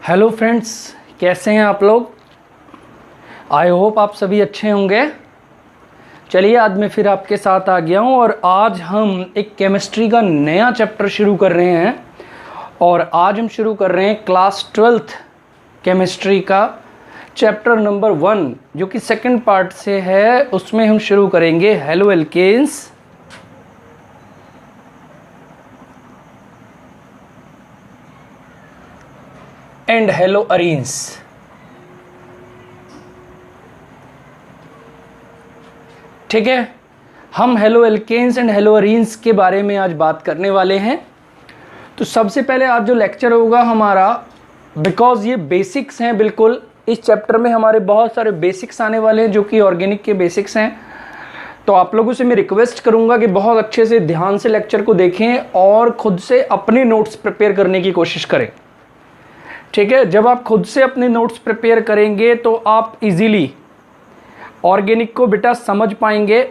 Hello friends, कैसे हैं आप लोग। आई होप आप सभी अच्छे होंगे। चलिए आज मैं फिर आपके साथ आ गया हूं और आज हम एक केमिस्ट्री का नया चैप्टर शुरू कर रहे हैं। और आज हम शुरू कर रहे हैं क्लास 12th केमिस्ट्री का चैप्टर नंबर 1 जो कि सेकंड पार्ट से है। उसमें हम शुरू करेंगे haloalkanes and haloarenes. ठीक है, हम haloalkanes and haloarenes के बारे में आज बात करने वाले हैं। तो सबसे पहले आज जो लेक्चर होगा हमारा, बिकॉज ये बेसिक्स हैं, बिल्कुल इस चैप्टर में हमारे बहुत सारे बेसिक्स आने वाले हैं जो कि ऑर्गेनिक के बेसिक्स हैं। तो आप लोगों से मैं रिक्वेस्ट करूंगा कि बहुत अच्छे से ध्यान से लेक्चर को देखें और खुद से अपने नोट्स प्रिपेयर करने की कोशिश करें। ठीक है, जब आप खुद से अपने नोट्स प्रिपेयर करेंगे तो आप इजीली ऑर्गेनिक को बेटा समझ पाएंगे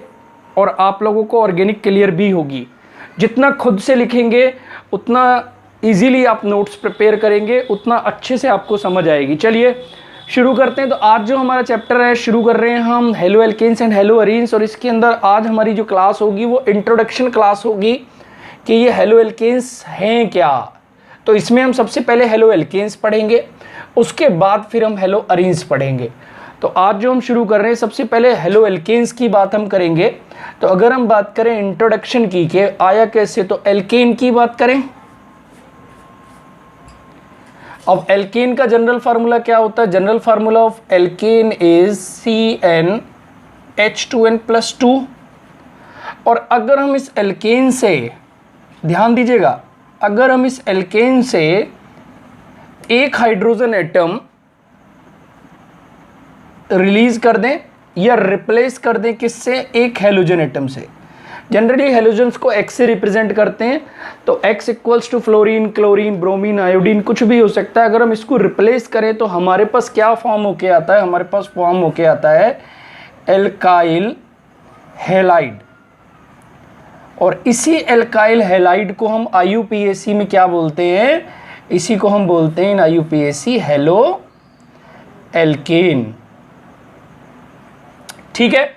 और आप लोगों को ऑर्गेनिक क्लियर भी होगी। जितना खुद से लिखेंगे उतना इजीली आप नोट्स प्रिपेयर करेंगे, उतना अच्छे से आपको समझ आएगी। चलिए शुरू करते हैं। तो आज जो हमारा चैप्टर है शुरू कर रहे हैं हम haloalkanes and haloarenes. और इसके अंदर आज हमारी जो क्लास होगी वो इंट्रोडक्शन क्लास होगी कि ये हेलो एल्केन्स हैं क्या। तो इसमें हम सबसे पहले हेलो एल्केन्स पढ़ेंगे, उसके बाद फिर हम हेलो अरीन्स पढ़ेंगे। तो आज जो हम शुरू कर रहे हैं सबसे पहले हेलो एल्केन्स की बात हम करेंगे। तो अगर हम बात करें इंट्रोडक्शन की कि आया कैसे, तो एल्केन की बात करें। अब एल्केन का जनरल फार्मूला क्या होता है? General formula of alkene is CnH2n+2। और अगर हम इस एल्केन से, ध्यान दीजिएगा, अगर हम इस एल्केन से एक हाइड्रोजन एटम रिलीज कर दें या रिप्लेस कर दें, किससे? एक हेलोजन एटम से। जनरली हेलोजन्स को X से रिप्रेजेंट करते हैं, तो X equals to fluorine, chlorine, bromine, iodine, कुछ भी हो सकता है। अगर हम इसको रिप्लेस करें तो हमारे पास क्या फॉर्म होके आता है? हमारे पास फॉर्म होके आता है एल्काइल हैलाइड। और इसी एल्काइल हैलाइड को हम IUPAC में क्या बोलते हैं? इसी को हम बोलते हैं IUPAC हेलो एल्केन। ठीक है,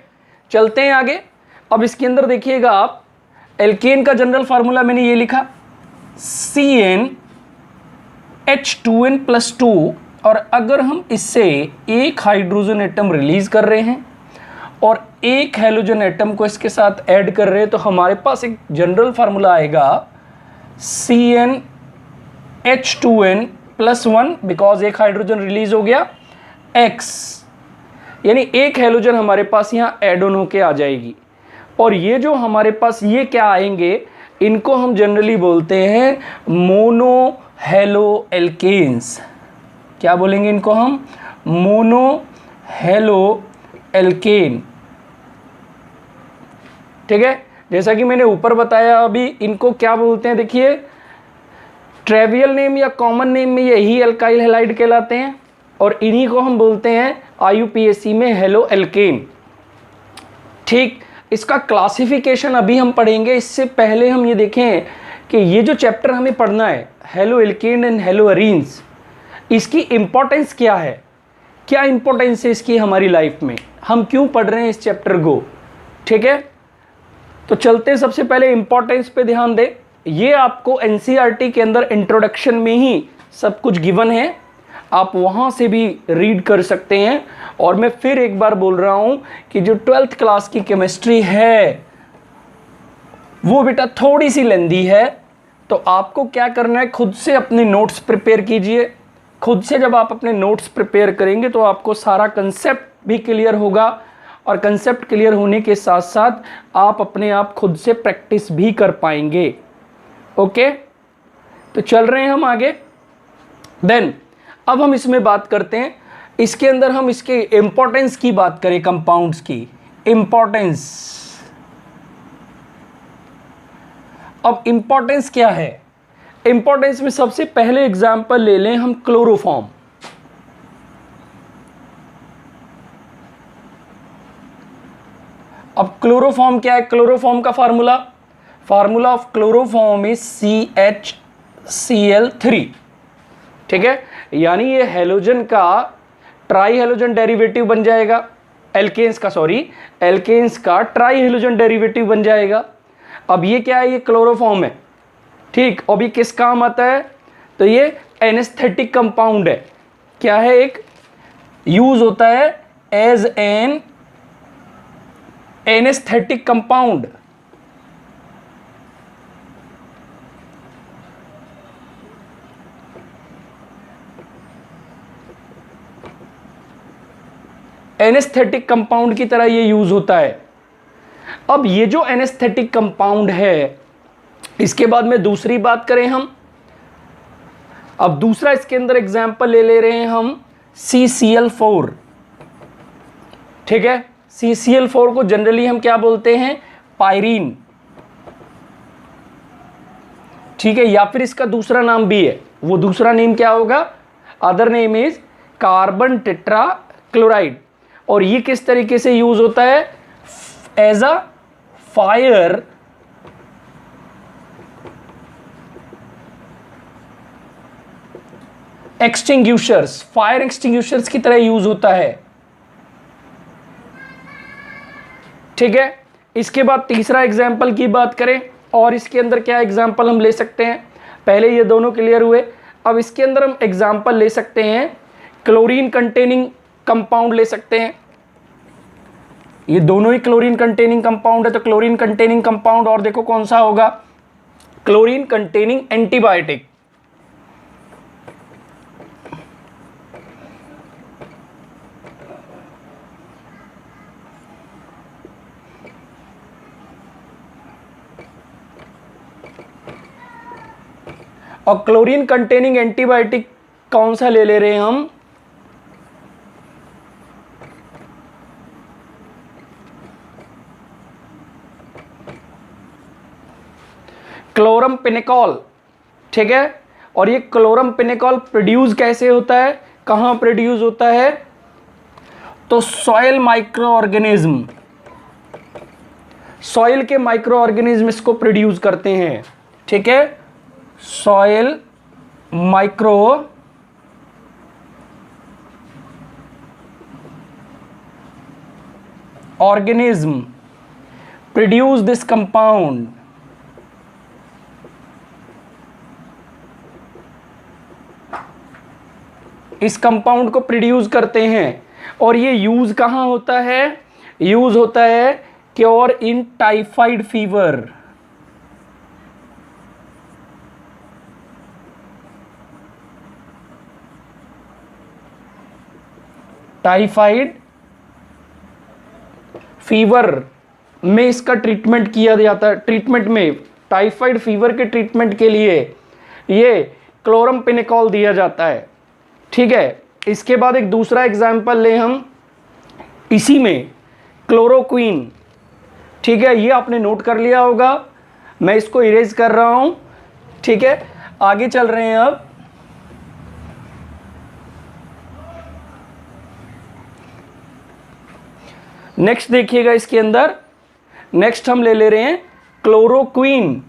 चलते हैं आगे। अब इसके अंदर देखिएगा आप, एल्केन का जनरल फार्मूला मैंने ये लिखा CnH2n+2। और अगर हम इससे एक हाइड्रोजन एटम रिलीज कर रहे हैं और एक हेलोजन एटम को इसके साथ ऐड कर रहे हैं, तो हमारे पास एक जनरल फार्मूला आएगा CnH2n+1, बिकॉज एक हाइड्रोजन रिलीज हो गया, X, यानी एक हेलोजन हमारे पास यहाँ ऐड ऑन होके आ जाएगी। और ये जो हमारे पास ये क्या आएंगे, इनको हम जनरली बोलते हैं मोनो हेलो एल्केन्स। क्या बोलेंगे इनको हम? Mono halo alkane. ठीक है, जैसा कि मैंने ऊपर बताया, अभी इनको क्या बोलते हैं? देखिए, ट्रेवियल नेम या कॉमन नेम में यही एल्काइल हैलाइड कहलाते हैं और इन्हीं को हम बोलते हैं IUPAC में हेलो एल्केन। ठीक, इसका क्लासिफिकेशन अभी हम पढ़ेंगे। इससे पहले हम ये देखें कि ये जो चैप्टर हमें पढ़ना है halo alkane and hello arenes, इसकी इंपॉर्टेंस क्या है, क्या इंपॉर्टेंस है इसकी हमारी लाइफ में, हम क्यों पढ़ रहे हैं इस चैप्टर को। ठीक है, तो चलते हैं, सबसे पहले इंपॉर्टेंस पे ध्यान दें। ये आपको NCERT के अंदर इंट्रोडक्शन में ही सब कुछ गिवन है, आप वहाँ से भी रीड कर सकते हैं। और मैं फिर एक बार बोल रहा हूँ कि जो 12th क्लास की केमिस्ट्री है वो बेटा थोड़ी सी लेंदी है, तो आपको क्या करना है, खुद से अपने नोट्स प्रिपेयर कीजिए। खुद से जब आप अपने नोट्स प्रिपेयर करेंगे तो आपको सारा कंसेप्ट भी क्लियर होगा, और कंसेप्ट क्लियर होने के साथ साथ आप अपने आप खुद से प्रैक्टिस भी कर पाएंगे। ओके, तो चल रहे हैं हम आगे। देन अब हम इसमें बात करते हैं, इसके अंदर हम इसके इंपॉर्टेंस की बात करें, कंपाउंड्स की इंपॉर्टेंस। अब इंपॉर्टेंस क्या है? इंपॉर्टेंस में सबसे पहले एग्जांपल ले लें हम क्लोरोफॉर्म। अब क्लोरोफॉर्म क्या है? क्लोरोफॉर्म का formula of chloroform is CHCl3। ठीक है, यानी ये हेलोजन का ट्राई हेलोजन डेरिवेटिव बन जाएगा, एल्केन्स का ट्राई हेलोजन डेरिवेटिव बन जाएगा। अब ये क्या है, ये क्लोरोफॉर्म है, ठीक। अब ये किस काम आता है, तो ये एनेस्थेटिक कंपाउंड है। क्या है, एक यूज होता है as an anaesthetic compound. Anaesthetic compound की तरह ये यूज होता है। अब ये जो एनेस्थेटिक कंपाउंड है, इसके बाद में दूसरी बात करें हम, अब दूसरा इसके अंदर एग्जाम्पल ले रहे हैं हम CCl4, ठीक है। CCl4 को जनरली हम क्या बोलते हैं, पायरीन, ठीक है, या फिर इसका दूसरा नाम भी है। वो दूसरा नेम क्या होगा, other name is carbon tetrachloride. और ये किस तरीके से यूज होता है, as a fire extinguishers, fire extinguishers की तरह यूज होता है, ठीक है। इसके बाद तीसरा एग्जाम्पल की बात करें, और इसके अंदर क्या एग्जाम्पल हम ले सकते हैं, पहले ये दोनों क्लियर हुए। अब इसके अंदर हम एग्जाम्पल ले सकते हैं, क्लोरीन कंटेनिंग कंपाउंड ले सकते हैं। ये दोनों ही क्लोरीन कंटेनिंग कंपाउंड है, तो क्लोरीन कंटेनिंग कंपाउंड, और देखो कौन सा होगा, क्लोरीन कंटेनिंग एंटीबायोटिक। और क्लोरीन कंटेनिंग एंटीबायोटिक कौन सा ले रहे हैं हम, क्लोरमपेनिकॉल, ठीक है। और ये क्लोरमपेनिकॉल प्रोड्यूस कैसे होता है, कहां प्रोड्यूस होता है, तो सॉइल माइक्रो ऑर्गेनिज्म, सॉइल के माइक्रो ऑर्गेनिज्म इसको प्रोड्यूस करते हैं, ठीक है। Soil micro organism produce this compound. इस कंपाउंड को प्रोड्यूस करते हैं। और ये यूज कहां होता है, यूज होता है क्योर इन टाइफाइड फीवर, टाइफाइड फीवर में इसका ट्रीटमेंट किया जाता है। ट्रीटमेंट में टाइफाइड फीवर के ट्रीटमेंट के लिए ये क्लोरमपेनिकॉल दिया जाता है, ठीक है। इसके बाद एक दूसरा एग्जाम्पल ले हम, इसी में क्लोरोक्वीन, ठीक है। ये आपने नोट कर लिया होगा, मैं इसको इरेज कर रहा हूं, ठीक है। आगे चल रहे हैं अब, नेक्स्ट देखिएगा इसके अंदर, नेक्स्ट हम ले रहे हैं क्लोरोक्वीन।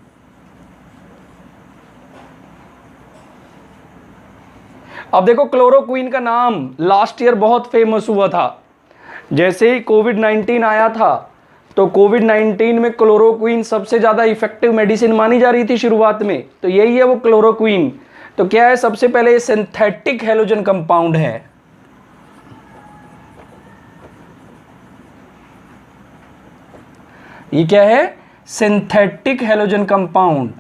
अब देखो क्लोरोक्वीन का नाम लास्ट ईयर बहुत फेमस हुआ था, जैसे ही कोविड-19 आया था, तो कोविड-19 में क्लोरोक्वीन सबसे ज़्यादा इफेक्टिव मेडिसिन मानी जा रही थी शुरुआत में, तो यही है वो क्लोरोक्वीन। तो क्या है, सबसे पहले ये सिंथेटिक हेलोजन कंपाउंड है, ये क्या है, सिंथेटिक हेलोजन कंपाउंड।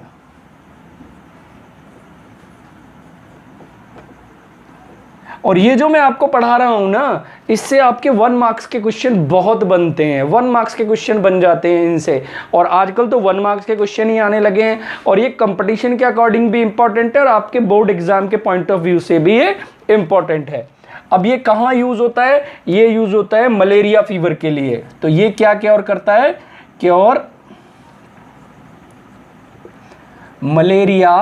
और ये जो मैं आपको पढ़ा रहा हूं ना, इससे आपके 1 मार्क्स के क्वेश्चन बहुत बनते हैं, 1 मार्क्स के क्वेश्चन बन जाते हैं इनसे। और आजकल तो 1 मार्क्स के क्वेश्चन ही आने लगे हैं, और ये कंपटीशन के अकॉर्डिंग भी इंपॉर्टेंट है, और आपके बोर्ड एग्जाम के पॉइंट ऑफ व्यू से भी ये इंपॉर्टेंट है। अब ये कहाँ यूज होता है, ये यूज होता है मलेरिया फीवर के लिए। तो ये क्या क्योर करता है, क्योर मलेरिया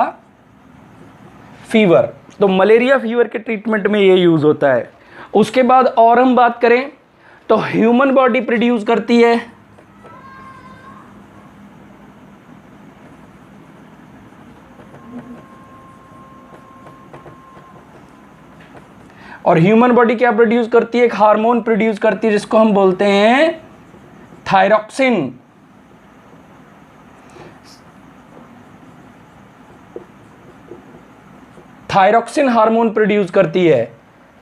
फीवर। तो मलेरिया फीवर के ट्रीटमेंट में ये यूज होता है। उसके बाद और हम बात करें तो ह्यूमन बॉडी प्रोड्यूस करती है और ह्यूमन बॉडी क्या प्रोड्यूस करती है? एक हार्मोन प्रोड्यूस करती है जिसको हम बोलते हैं थायरॉक्सिन। थायरॉक्सिन हार्मोन प्रोड्यूस करती है,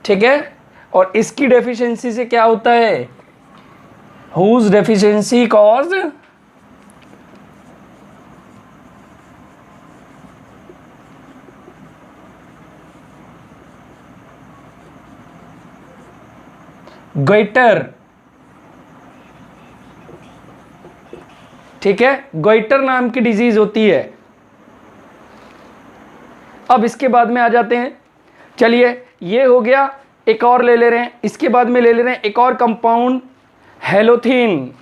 ठीक है। और इसकी डेफिशिएंसी से क्या होता है? हुज डेफिशिएंसी कॉज गोइटर, ठीक है, गोइटर नाम की डिजीज होती है। अब इसके बाद में आ जाते हैं, चलिए ये हो गया, एक और ले ले रहे हैं, इसके बाद में ले ले रहे हैं एक और कंपाउंड हेलोथिन।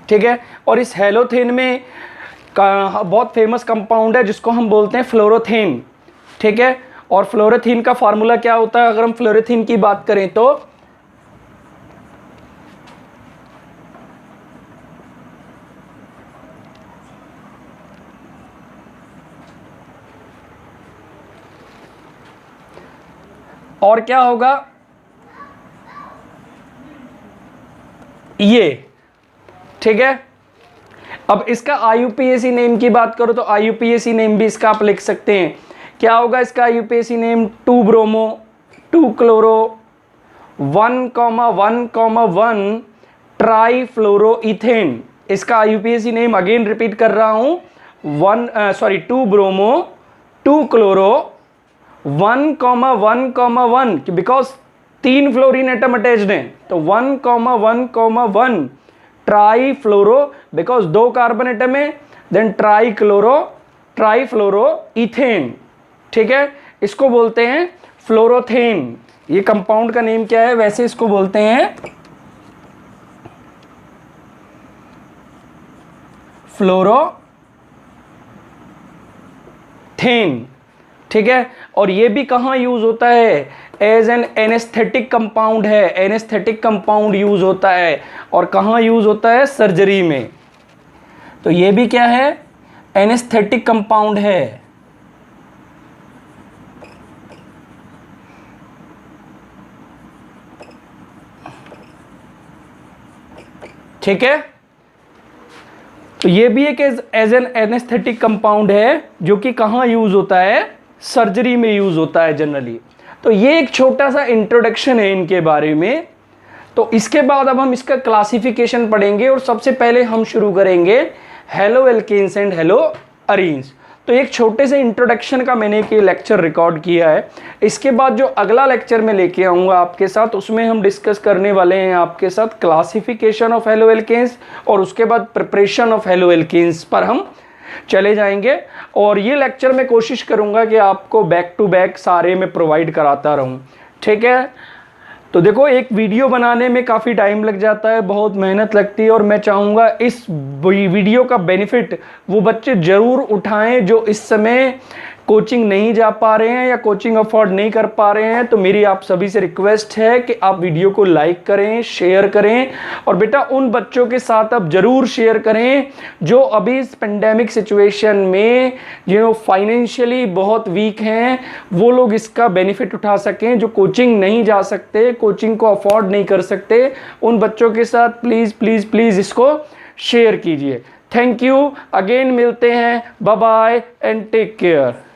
ठीक है, और इस हेलोथिन में बहुत फेमस कंपाउंड है जिसको हम बोलते हैं फ्लोरोथिन, ठीक है। और फ्लोरोथिन का फार्मूला क्या होता है? अगर हम फ्लोरोथिन की बात करें तो और क्या होगा ये, ठीक है। अब इसका IUPAC नेम की बात करो तो IUPAC नेम भी इसका आप लिख सकते हैं। क्या होगा इसका IUPAC नेम? 2 bromo 2 chloro 1,1,1 ट्राईफ्लोरोइथेन। इसका IUPAC नेम अगेन रिपीट कर रहा हूं, 2 bromo 2 chloro 1,1,1, because 3 fluorine atom attached हैं तो 1,1,1 ट्राईफ्लोरो, बिकॉज 2 कार्बन एटम है, देन ट्राईफ्लोरोइथेन, ठीक है। इसको बोलते हैं फ्लोरोथेन। ये कंपाउंड का नेम क्या है? वैसे इसको बोलते हैं फ्लोरोथेन, ठीक है। और ये भी कहाँ यूज होता है? एज एन एनेस्थेटिक कंपाउंड है, एनेस्थेटिक कंपाउंड यूज होता है। और कहाँ यूज होता है? सर्जरी में। तो ये भी क्या है? एनेस्थेटिक कंपाउंड है, ठीक है। तो ये भी एक एज एन एनेस्थेटिक कंपाउंड है जो कि कहाँ यूज होता है? सर्जरी में यूज होता है जनरली। तो ये एक छोटा सा इंट्रोडक्शन है इनके बारे में। तो इसके बाद अब हम इसका क्लासिफिकेशन पढ़ेंगे और सबसे पहले हम शुरू करेंगे haloalkanes and haloarenes. तो एक छोटे से इंट्रोडक्शन का मैंने एक लेक्चर रिकॉर्ड किया है। इसके बाद जो अगला लेक्चर मैं लेके आऊँगा आपके साथ, उसमें हम डिस्कस करने वाले हैं आपके साथ क्लासिफिकेशन ऑफ हेलो एल्केन्स और उसके बाद प्रिपरेशन ऑफ हेलो एल्केन्स पर हम चले जाएंगे। और ये लेक्चर मैं कोशिश करूँगा कि आपको बैक टू बैक सारे में प्रोवाइड कराता रहूँ, ठीक है। तो देखो, एक वीडियो बनाने में काफ़ी टाइम लग जाता है, बहुत मेहनत लगती है, और मैं चाहूँगा इस वीडियो का बेनिफिट वो बच्चे ज़रूर उठाएं जो इस समय कोचिंग नहीं जा पा रहे हैं या कोचिंग अफोर्ड नहीं कर पा रहे हैं। तो मेरी आप सभी से रिक्वेस्ट है कि आप वीडियो को लाइक करें, शेयर करें, और बेटा उन बच्चों के साथ आप ज़रूर शेयर करें जो अभी इस पेंडेमिक सिचुएशन में जो फाइनेंशियली बहुत वीक हैं, वो लोग इसका बेनिफिट उठा सकें। जो कोचिंग नहीं जा सकते, कोचिंग को अफोर्ड नहीं कर सकते, उन बच्चों के साथ प्लीज़ प्लीज़ प्लीज़ इसको शेयर कीजिए। थैंक यू, अगेन मिलते हैं, bye bye and take care.